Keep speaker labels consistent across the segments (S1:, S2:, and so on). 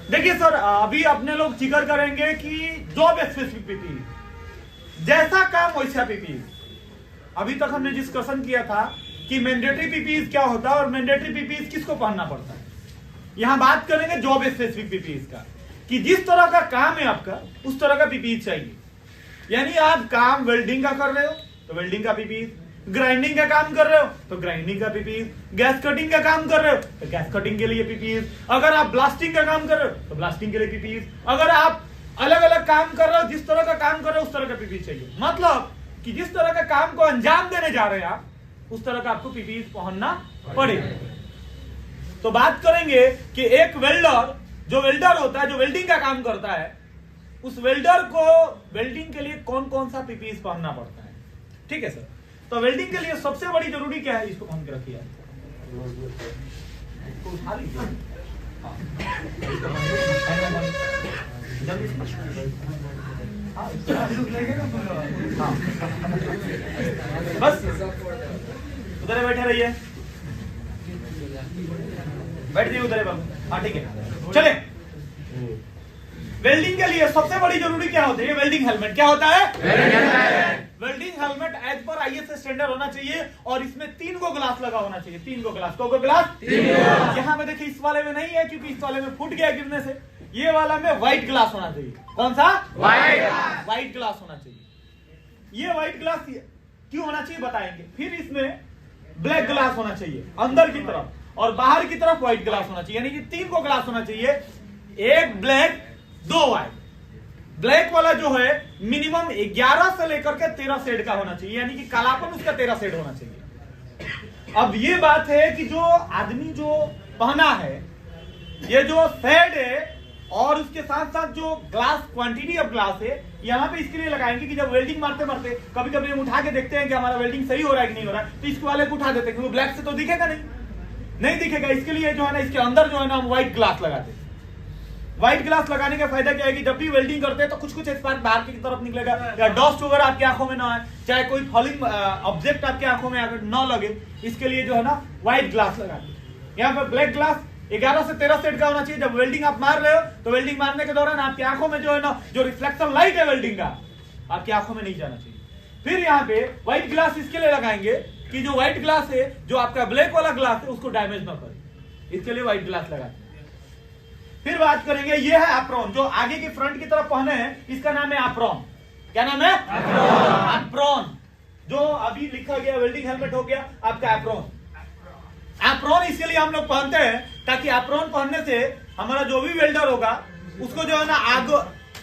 S1: देखिए सर, अभी अपने लोग जिक्र करेंगे कि जॉब स्पेसिफिक पीपीई, जैसा काम वैसा पीपीई। अभी तक हमने डिस्कशन किया था कि मैंडेटरी पीपीई क्या होता है और मैंडेटरी पीपीई किसको पहनना पड़ता है। यहां बात करेंगे जॉब स्पेसिफिक पीपीई का, कि जिस तरह का काम है आपका उस तरह का पीपीई चाहिए। यानी आप काम वेल्डिंग का कर रहे हो तो वेल्डिंग का पीपीई, ग्राइंडिंग का काम कर रहे हो तो ग्राइंडिंग का पीपीई, गैस कटिंग का काम कर रहे हो तो गैस कटिंग के लिए पीपीई, अगर आप ब्लास्टिंग का काम कर रहे हो तो ब्लास्टिंग के लिए पीपीई, अगर आप अलग अलग काम कर रहे हो जिस तरह का काम कर रहे हो उस तरह का पीपीई चाहिए। मतलब कि जिस तरह का काम को अंजाम देने जा रहे हैं आप उस तरह का आपको पीपीई पहनना पड़ेगा। तो बात करेंगे कि एक वेल्डर, जो वेल्डर होता है, जो वेल्डिंग का काम करता है, उस वेल्डर को वेल्डिंग के लिए कौन कौन सा पीपीई पहनना पड़ता है। ठीक है सर, तो वेल्डिंग के लिए सबसे बड़ी जरूरी क्या है, इसको पहन के रखिए। बस उधर बैठे रहिए, बैठ जाइए उधर बाबू। हाँ ठीक है, चले। वेल्डिंग के लिए सबसे बड़ी जरूरी क्या होती है, वेल्डिंग हेलमेट। क्या होता है? Welding helmet as per IS standard होना चाहिए और इसमें 3 गो ग्लास लगा होना चाहिए। 3 गो ग्लास, को ग्लास? यहाँ में देखिए, इस वाले में नहीं है क्योंकि इस वाले में फूट गया गिरने से। ये वाला में व्हाइट ग्लास होना चाहिए। कौन सा? व्हाइट ग्लास होना चाहिए। ये व्हाइट ग्लास क्यों होना चाहिए बताएंगे। फिर इसमें ब्लैक ग्लास होना चाहिए अंदर की तरफ और बाहर की तरफ व्हाइट ग्लास होना चाहिए। यानी कि 3 गो ग्लास होना चाहिए, एक ब्लैक 2 व्हाइट। ब्लैक वाला जो है मिनिमम 11 से लेकर के 13 शेड का होना चाहिए, यानी कि कालापन उसका 13 शेड होना चाहिए। अब ये बात है कि जो आदमी जो पहना है, ये जो शेड है और उसके साथ साथ जो ग्लास, क्वांटिटी ऑफ ग्लास है, यहाँ पे इसके लिए लगाएंगे कि जब वेल्डिंग मारते मारते कभी कभी हम उठा के देखते हैं कि हमारा वेल्डिंग सही हो रहा है कि नहीं हो रहा है, तो इसको वाले को उठा देते हैं क्योंकि ब्लैक से तो दिखेगा नहीं दिखेगा। इसके लिए जो है ना, इसके अंदर जो है ना हम व्हाइट ग्लास लगाते हैं। व्हाइट ग्लास लगाने का फायदा क्या है कि जब भी वेल्डिंग करते हैं तो कुछ कुछ स्पार्क बाहर की तरफ निकलेगा, या डस्ट वगैरह आपकी आंखों में ना आए, चाहे कोई फॉलिंग ऑब्जेक्ट आपकी आंखों में अगर न लगे, इसके लिए जो है ना व्हाइट ग्लास लगाते हैं। यहाँ पर ब्लैक ग्लास 11 से 13 शेड का होना चाहिए। जब वेल्डिंग आप मार रहे हो तो वेल्डिंग मारने के दौरान आपकी आंखों में जो है ना, जो रिफ्लेक्शन लाइट है वेल्डिंग का, आपकी आंखों में नहीं जाना चाहिए। फिर यहाँ पे व्हाइट ग्लास इसके लिए लगाएंगे कि जो व्हाइट ग्लास है, जो आपका ब्लैक वाला ग्लास है, उसको डैमेज ना करे, इसके लिए व्हाइट ग्लास लगाते हैं। फिर बात करेंगे, ये है एप्रॉन, जो आगे की फ्रंट की तरफ पहने हैं, इसका नाम है एप्रॉन। क्या नाम है? एप्रॉन। जो अभी लिखा गया वेल्डिंग हेलमेट हो गया आपका एप्रॉन। एप्रॉन इसके लिए हम लोग पहनते हैं ताकि एप्रॉन पहनने से हमारा जो भी वेल्डर होगा उसको जो है ना आगे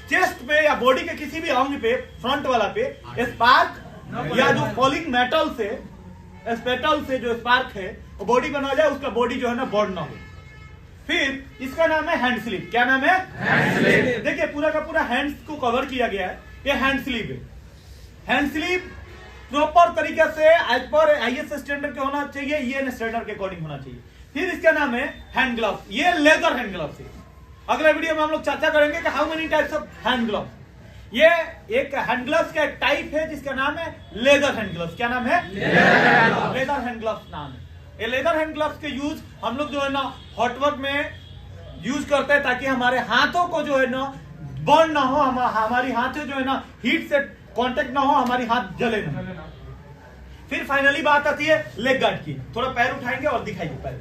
S1: चेस्ट पे या बॉडी के किसी भी अंग पे, फ्रंट वाला पे स्पार्क या जो फॉलिंग मेटल से, स्पेटल से जो स्पार्क है वो बॉडी बना जाए, उसका बॉडी जो है ना बर्न ना हो। फिर इसका नाम है हैंड स्लीव। क्या नाम है? Hand sleeve. देखिए पूरा का पूरा हैंड्स को कवर किया गया है, ये हैंड स्लीव है। हैंड स्लीव प्रॉपर तरीके से एज पर आईएस स्टैंडर्ड के होना चाहिए, ये स्टैंडर्ड के अकॉर्डिंग होना चाहिए। फिर इसका नाम है हैंड ग्लव्स, ये लेदर हैंड ग्लव्स है। अगले वीडियो में हम लोग चर्चा करेंगे कि how many types of hand gloves. ये एक हैंड ग्लव्स का टाइप है जिसका नाम है लेदर हैंड ग्लव्स। क्या नाम है? लेदर हैंड ग्लव्स नाम है। ये लेदर हैंड ग्लव्स के यूज हम लोग जो है ना हॉटवर्क में यूज करते हैं ताकि हमारे हाथों को जो है ना बर्न ना हो, हमारी हाथों जो है ना हीट से कांटेक्ट ना हो, हमारी हाथ जले ना। फिर फाइनली बात आती है लेग गार्ड की। थोड़ा पैर उठाएंगे और दिखाइए पैर।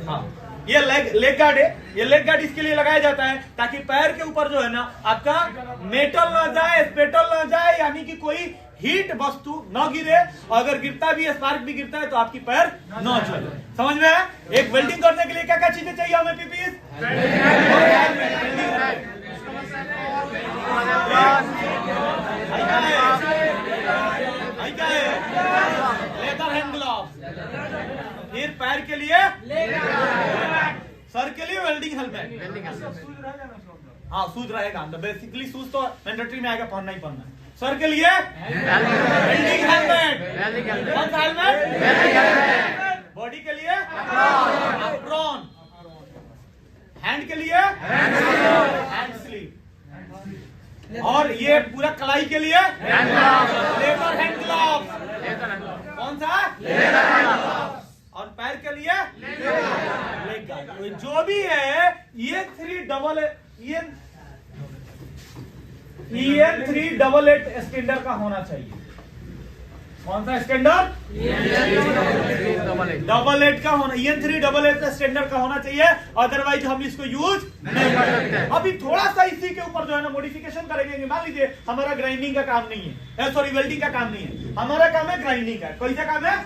S1: हाँ, ये लेग गार्ड है। ये लेग गार्ड इसके लिए लगाया जाता है ताकि पैर के ऊपर जो है ना आपका मेटल ना जाए, स्पेटल ना जाए, यानी कि कोई हीट वस्तु न गिरे, और अगर गिरता भी है, स्पार्क भी गिरता है तो आपकी पैर न जले। समझ में है? एक वेल्डिंग करने के लिए क्या क्या चीजें चाहिए हमें? पीपीई, लेदर हैंड ग्लव्स, फिर पैर के लिए, सर के लिए वेल्डिंग हेलमेट। हाँ, शूज रहेगा अंदर। बेसिकली शूज तो मैंडेटरी में आएगा, पहनना ही पहनना है। सर के लिए वेल्डिंग हेलमेट। कौन सा हेलमेट? बॉडी के लिए एप्रॉन, हैंड के लिए हैंड स्लीव, और ये पूरा कलाई के लिए लेदर हैंड ग्लव्स। कौन सा? Leather hand gloves. और पैर के लिए लेग गार्ड। जो भी है EN388 स्टैंडर्ड का होना चाहिए। कौन सा स्टैंडर्ड? EN388 का होना, EN388 स्टैंडर्ड का होना चाहिए, अदरवाइज हम इसको यूज नहीं कर सकते। अभी थोड़ा सा इसी के ऊपर जो है ना मॉडिफिकेशन करेंगे। मान लीजिए हमारा ग्राइंडिंग का काम नहीं है, सॉरी वेल्डिंग का काम नहीं है, हमारा काम है ग्राइंडिंग का। कौन सा काम है?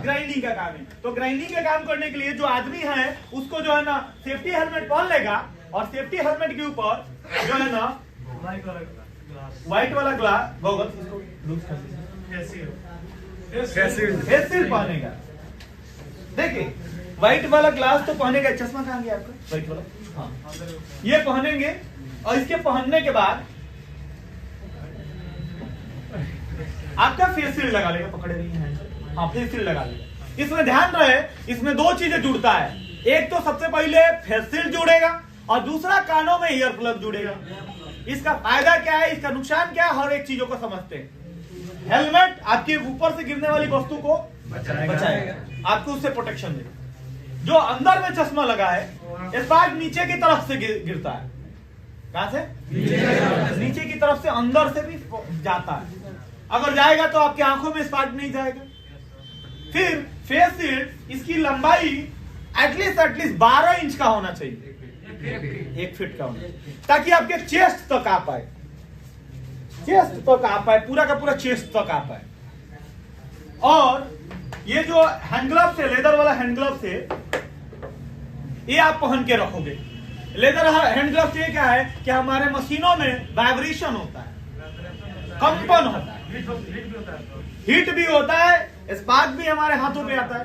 S1: ग्राइंडिंग का काम है। तो ग्राइंडिंग का काम करने के लिए जो आदमी है उसको जो है ना सेफ्टी हेलमेट पहन लेगा, और सेफ्टी हेलमेट के ऊपर जो है ना व्हाइट वाला ग्लास गॉगल्स पहनेगा। देखिए व्हाइट वाला ग्लास तो पहनेगा, चश्मा कहाँ गया आपका? व्हाइट वाला, हाँ ये पहनेंगे। और इसके पहनने के बाद आपका फेस शील्ड लगा लेगा, पकड़े नहीं है, हाँ फेस शील्ड लगा लेगा। इसमें ध्यान रहे, इसमें दो चीजें जुड़ता है। एक तो सबसे पहले फेस शील्ड जुड़ेगा, और दूसरा कानों में ईयर प्लग जुड़ेगा। इसका फायदा क्या है, इसका नुकसान क्या है, हर एक चीजों को समझते हैं। हेलमेट आपके ऊपर से गिरने वाली वस्तु को बचाएगा, आपको उससे प्रोटेक्शन देगा। जो अंदर में चश्मा लगा है, स्पार्क नीचे की तरफ से गिरता है। कहां से? नीचे की तरफ से, अंदर से भी जाता है। अगर जाएगा तो आपकी आंखों में स्पार्क नहीं जाएगा। फिर फेस शील्ड, इसकी लंबाई एटलीस्ट 12 इंच का होना चाहिए, 1 फीट का होना चाहिए, ताकि आपके चेस्ट तक आ पाए, पूरा का पूरा चेस्ट तक आ पाए। और ये जो हैंड ग्लव्स है, लेदर वाला हैंड ग्लव्स है, ये आप पहन के रखोगे। लेदर हैंड ग्लव्स ये क्या है कि हमारे मशीनों में वाइब्रेशन होता है, कंपन होता है, हीट भी होता है, स्पार्क भी हमारे हाथों पे आता है।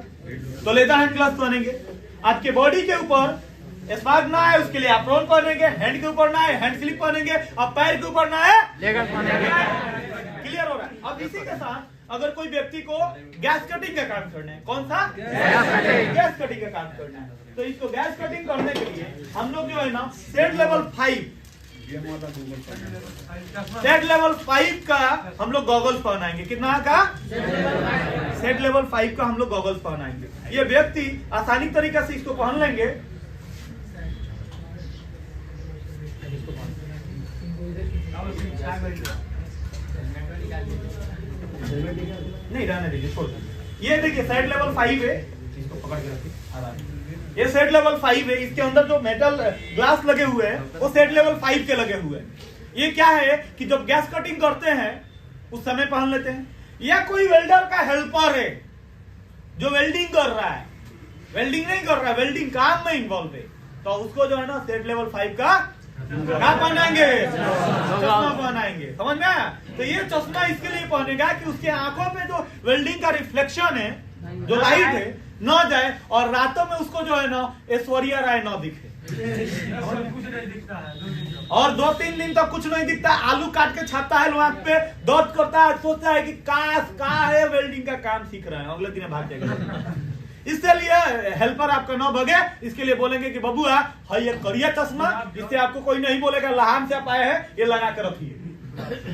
S1: तो लेदर हैंड ग्लव्स पहनेंगे। आपके बॉडी के ऊपर स्पार्क ना है उसके लिए एप्रॉन पहनेंगे, हैंड के ऊपर ना है हैंड स्लिप पहनेंगे, और पैर के ऊपर ना है लेगर पहनेंगे। क्लियर हो रहा है? अब इसी के साथ अगर कोई व्यक्ति को गैस कटिंग का काम करना है, कौन सा? गैस कटिंग का काम करना है, तो इसको गैस कटिंग करने के लिए हम लोग जो है ना सेट लेवल 5 का हम लोग गॉगल्स पहनाएंगे। कितना का? सेट लेवल 5 का हम लोग गॉगल्स पहनाएंगे। ये व्यक्ति आसानी तरीके से इसको पहन लेंगे। नहीं रहने दीजिए, छोड़ दीजिए। ये देखिए सेट लेवल 5 है, इसको पकड़ के रखिए आराम। ये सेट लेवल 5 है, इसके अंदर जो मेटल ग्लास लगे हुए हैं वो सेट लेवल 5 के लगे हुए हैं। ये क्या है कि जब गैस कटिंग करते हैं उस समय पहन लेते हैं, या कोई वेल्डर का हेल्पर है जो वेल्डिंग कर रहा है, वेल्डिंग नहीं कर रहा है, वेल्डिंग काम में इन्वॉल्व है, तो उसको जो है ना सेट लेवल 5 का क्या पहनाएंगे? चश्मा पहनाएंगे। समझ में आया? तो ये चश्मा इसके लिए पहनेगा कि उसके आंखों पे जो वेल्डिंग का रिफ्लेक्शन है, जो लाइट है, न जाए, और रातों में उसको जो है ना ऐश्वर्या राय न दिखे, और 2-3 दिन तक कुछ नहीं दिखता। आलू काट के छापता है आंख पे, दर्द करता है, सोचता है कि काश कहाँ है, वेल्डिंग का काम सीख रहा है, अगले दिन भाग जाएगा। इसलिए हेल्पर आपका न भगे, इसके लिए बोलेंगे कि बबुआ है ये करिया चश्मा, इससे आपको कोई नहीं बोलेगा लहान से आप आए हैं, ये लगा के रखिए।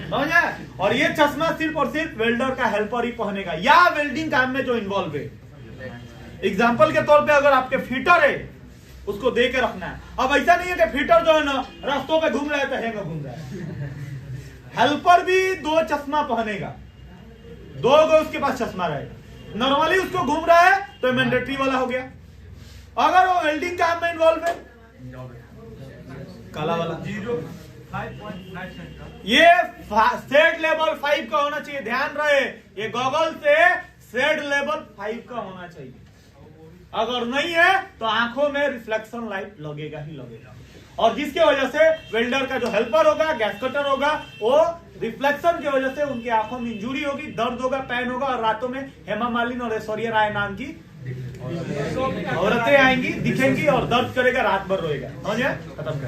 S1: समझ आया? और ये चश्मा सिर्फ और सिर्फ वेल्डर का हेल्पर ही पहनेगा, या वेल्डिंग काम में जो इन्वॉल्व है। एग्जाम्पल के तौर पे अगर आपके फिटर है उसको दे के रखना है। अब ऐसा नहीं है कि फिटर जो है ना रास्तों पे घूम रहा है तो हैंग घूम रहा है। हेल्पर भी 2 चश्मा पहनेगा, 2 उसके पास चश्मा रहेगा। नॉर्मली उसको घूम रहा है तो मैंडेटरी वाला हो गया। अगर वो वेल्डिंग काम में इन्वॉल्व है, काला वाला। ये सेट लेवल 5 का होना चाहिए। ध्यान रहे, ये गॉगल से सेट लेवल 5 का होना चाहिए। अगर नहीं है तो आंखों में रिफ्लेक्शन लाइट लगेगा ही लगेगा, और जिसकी वजह से वेल्डर का जो हेल्पर होगा, गैस कटर होगा, वो रिफ्लेक्शन की वजह से उनकी आंखों में इंजुरी होगी, दर्द होगा, पेन होगा, और रातों में हेमा मालिनी और ऐश्वर्या राय नाम की औरतें आएंगी, दिखेंगी, और दर्द करेगा, रात भर रोएगा। खत्म कर